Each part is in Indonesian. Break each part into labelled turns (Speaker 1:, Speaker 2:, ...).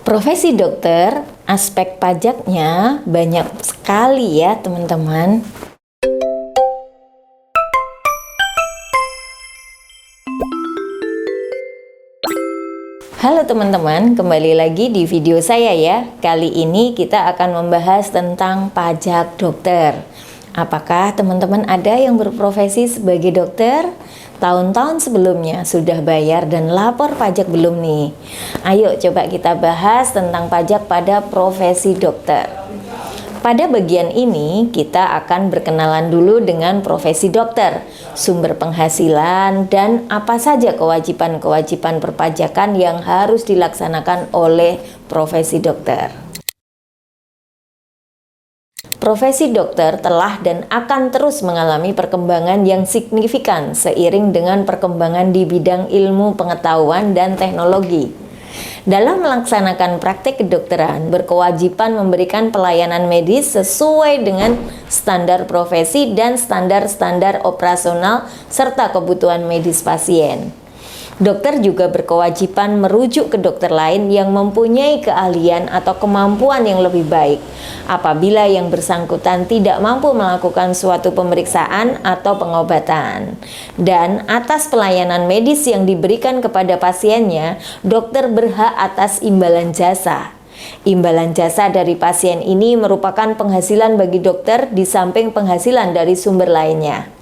Speaker 1: Profesi dokter, aspek pajaknya banyak sekali ya teman-teman. Halo teman-teman, kembali lagi di video saya ya. Kali ini kita akan membahas tentang pajak dokter. Apakah teman-teman ada yang berprofesi sebagai dokter? Tahun-tahun sebelumnya sudah bayar dan lapor pajak belum nih? Ayo coba kita bahas tentang pajak pada profesi dokter. Pada bagian ini kita akan berkenalan dulu dengan profesi dokter, sumber penghasilan, dan apa saja kewajiban-kewajiban perpajakan yang harus dilaksanakan oleh profesi dokter. Profesi dokter telah dan akan terus mengalami perkembangan yang signifikan seiring dengan perkembangan di bidang ilmu pengetahuan dan teknologi. Dalam melaksanakan praktik kedokteran, berkewajiban memberikan pelayanan medis sesuai dengan standar profesi dan standar-standar operasional serta kebutuhan medis pasien. Dokter juga berkewajiban merujuk ke dokter lain yang mempunyai keahlian atau kemampuan yang lebih baik apabila yang bersangkutan tidak mampu melakukan suatu pemeriksaan atau pengobatan. Dan atas pelayanan medis yang diberikan kepada pasiennya, dokter berhak atas imbalan jasa. Imbalan jasa dari pasien ini merupakan penghasilan bagi dokter di samping penghasilan dari sumber lainnya.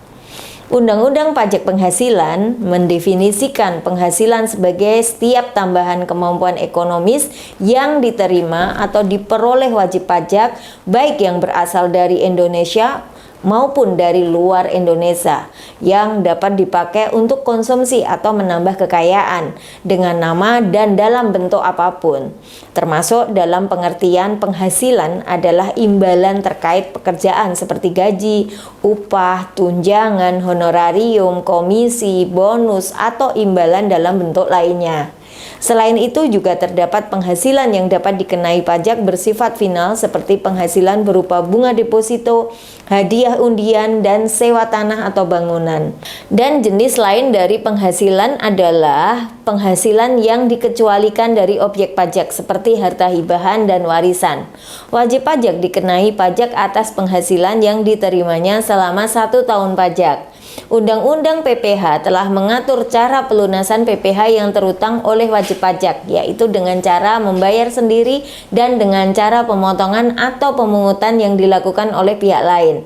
Speaker 1: Undang-Undang Pajak Penghasilan mendefinisikan penghasilan sebagai setiap tambahan kemampuan ekonomis yang diterima atau diperoleh wajib pajak baik yang berasal dari Indonesia maupun dari luar Indonesia yang dapat dipakai untuk konsumsi atau menambah kekayaan dengan nama dan dalam bentuk apapun, termasuk dalam pengertian penghasilan adalah imbalan terkait pekerjaan seperti gaji, upah, tunjangan, honorarium, komisi, bonus, atau imbalan dalam bentuk lainnya. Selain itu juga terdapat penghasilan yang dapat dikenai pajak bersifat final seperti penghasilan berupa bunga deposito, hadiah undian, dan sewa tanah atau bangunan. Dan jenis lain dari penghasilan adalah penghasilan yang dikecualikan dari objek pajak seperti harta hibahan dan warisan. Wajib pajak dikenai pajak atas penghasilan yang diterimanya selama 1 tahun pajak. Undang-Undang PPh telah mengatur cara pelunasan PPh yang terutang oleh wajib pajak, yaitu dengan cara membayar sendiri dan dengan cara pemotongan atau pemungutan yang dilakukan oleh pihak lain.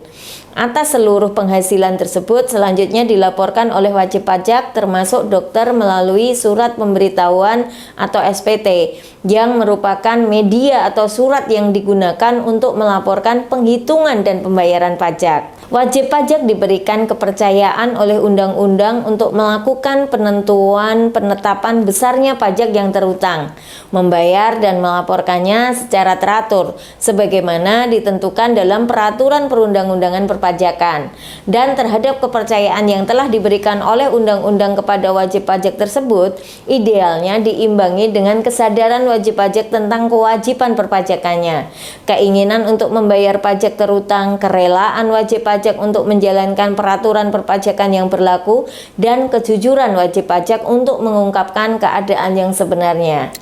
Speaker 1: Atas seluruh penghasilan tersebut selanjutnya dilaporkan oleh wajib pajak termasuk dokter melalui surat pemberitahuan atau SPT yang merupakan media atau surat yang digunakan untuk melaporkan penghitungan dan pembayaran pajak. Wajib pajak diberikan kepercayaan oleh undang-undang untuk melakukan penetapan besarnya pajak yang terutang, membayar dan melaporkannya secara teratur sebagaimana ditentukan dalam peraturan perundang-undangan perpajakan, dan terhadap kepercayaan yang telah diberikan oleh undang-undang kepada wajib pajak tersebut idealnya diimbangi dengan kesadaran wajib pajak tentang kewajiban perpajakannya, keinginan untuk membayar pajak terutang, kerelaan wajib pajak untuk menjalankan peraturan perpajakan yang berlaku, dan kejujuran wajib pajak untuk mengungkapkan keadaan yang sebenarnya.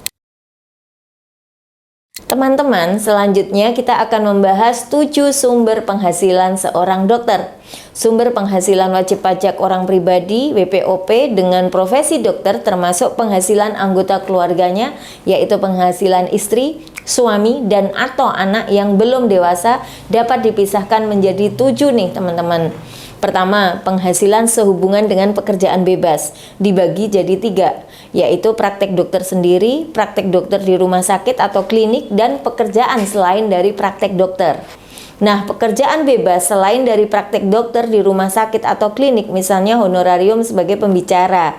Speaker 1: Teman-teman, selanjutnya kita akan membahas 7 sumber penghasilan seorang dokter. Sumber penghasilan wajib pajak orang pribadi (WPOP) dengan profesi dokter termasuk penghasilan anggota keluarganya, yaitu penghasilan istri, suami, dan atau anak yang belum dewasa dapat dipisahkan menjadi 7 nih teman-teman. Pertama, penghasilan sehubungan dengan pekerjaan bebas dibagi jadi 3, yaitu praktek dokter sendiri, praktek dokter di rumah sakit atau klinik, dan pekerjaan selain dari praktek dokter. Nah, pekerjaan bebas selain dari praktek dokter di rumah sakit atau klinik, misalnya honorarium sebagai pembicara.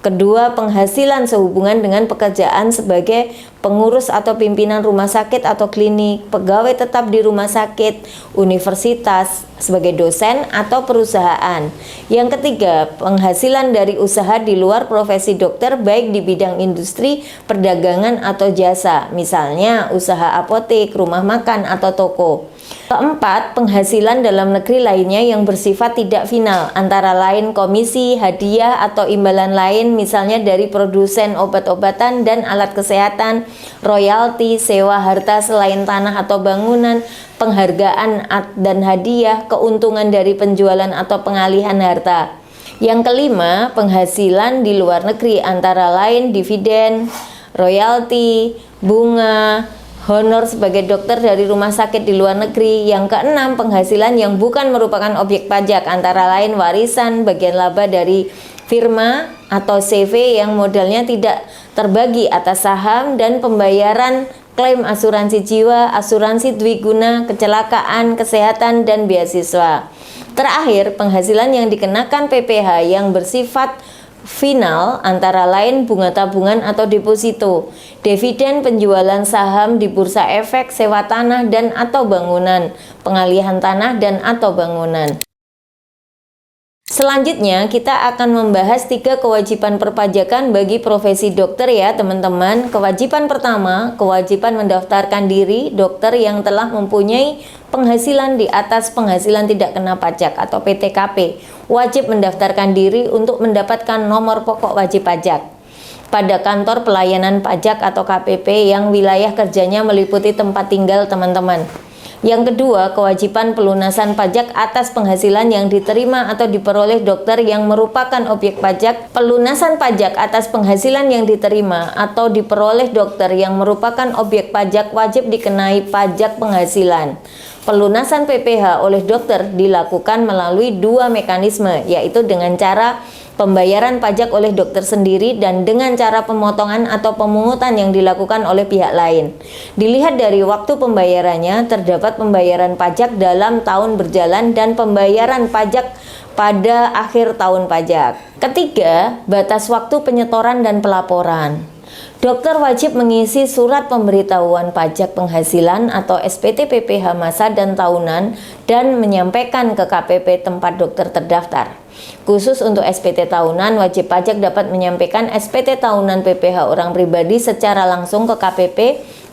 Speaker 1: Kedua, penghasilan sehubungan dengan pekerjaan sebagai pengurus atau pimpinan rumah sakit atau klinik, pegawai tetap di rumah sakit, universitas, sebagai dosen atau perusahaan. Yang ketiga, penghasilan dari usaha di luar profesi dokter baik di bidang industri, perdagangan atau jasa, misalnya usaha apotek, rumah makan atau toko. Keempat, penghasilan dalam negeri lainnya yang bersifat tidak final, antara lain komisi, hadiah atau imbalan lain, misalnya dari produsen obat-obatan dan alat kesehatan, royalti, sewa harta selain tanah atau bangunan, penghargaan dan hadiah, keuntungan dari penjualan atau pengalihan harta. Yang kelima, penghasilan di luar negeri antara lain dividen, royalti, bunga, honor sebagai dokter dari rumah sakit di luar negeri. Yang keenam, penghasilan yang bukan merupakan objek pajak antara lain warisan, bagian laba dari firma atau CV yang modalnya tidak terbagi atas saham, dan pembayaran klaim asuransi jiwa, asuransi dwiguna, kecelakaan, kesehatan, dan beasiswa. Terakhir, penghasilan yang dikenakan PPh yang bersifat final antara lain bunga tabungan atau deposito, dividen penjualan saham di bursa efek, sewa tanah dan atau bangunan, pengalihan tanah dan atau bangunan. Selanjutnya kita akan membahas 3 kewajiban perpajakan bagi profesi dokter ya teman-teman. Kewajiban pertama, kewajiban mendaftarkan diri dokter yang telah mempunyai penghasilan di atas penghasilan tidak kena pajak atau PTKP. Wajib mendaftarkan diri untuk mendapatkan nomor pokok wajib pajak pada kantor pelayanan pajak atau KPP yang wilayah kerjanya meliputi tempat tinggal teman-teman. Yang kedua, kewajiban pelunasan pajak atas penghasilan yang diterima atau diperoleh dokter yang merupakan objek pajak. Pelunasan pajak atas penghasilan yang diterima atau diperoleh dokter yang merupakan objek pajak wajib dikenai pajak penghasilan. Pelunasan PPh oleh dokter dilakukan melalui 2 mekanisme, yaitu dengan cara pembayaran pajak oleh dokter sendiri dan dengan cara pemotongan atau pemungutan yang dilakukan oleh pihak lain. Dilihat dari waktu pembayarannya, terdapat pembayaran pajak dalam tahun berjalan dan pembayaran pajak pada akhir tahun pajak. Ketiga, batas waktu penyetoran dan pelaporan. Dokter wajib mengisi surat pemberitahuan pajak penghasilan atau SPT PPh masa dan tahunan dan menyampaikan ke KPP tempat dokter terdaftar. Khusus untuk SPT tahunan, wajib pajak dapat menyampaikan SPT tahunan PPh orang pribadi secara langsung ke KPP,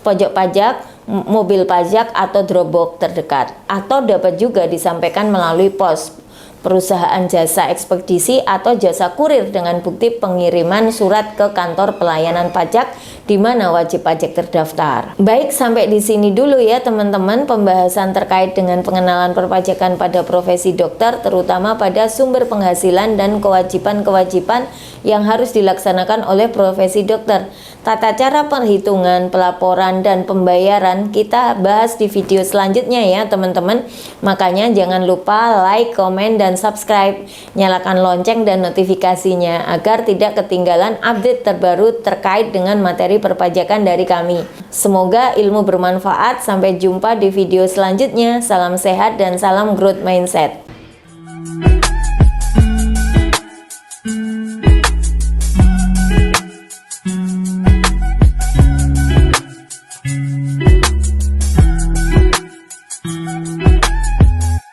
Speaker 1: pojok pajak, mobil pajak atau drop box terdekat, atau dapat juga disampaikan melalui pos, perusahaan jasa ekspedisi atau jasa kurir dengan bukti pengiriman surat ke kantor pelayanan pajak di mana wajib pajak terdaftar. Baik, sampai di sini dulu ya teman-teman pembahasan terkait dengan pengenalan perpajakan pada profesi dokter, terutama pada sumber penghasilan dan kewajiban-kewajiban yang harus dilaksanakan oleh profesi dokter. Tata cara perhitungan, pelaporan, dan pembayaran kita bahas di video selanjutnya ya teman-teman. Makanya jangan lupa like, komen, dan subscribe. Nyalakan lonceng dan notifikasinya agar tidak ketinggalan update terbaru terkait dengan materi perpajakan dari kami. Semoga ilmu bermanfaat. Sampai jumpa di video selanjutnya. Salam sehat dan salam growth mindset.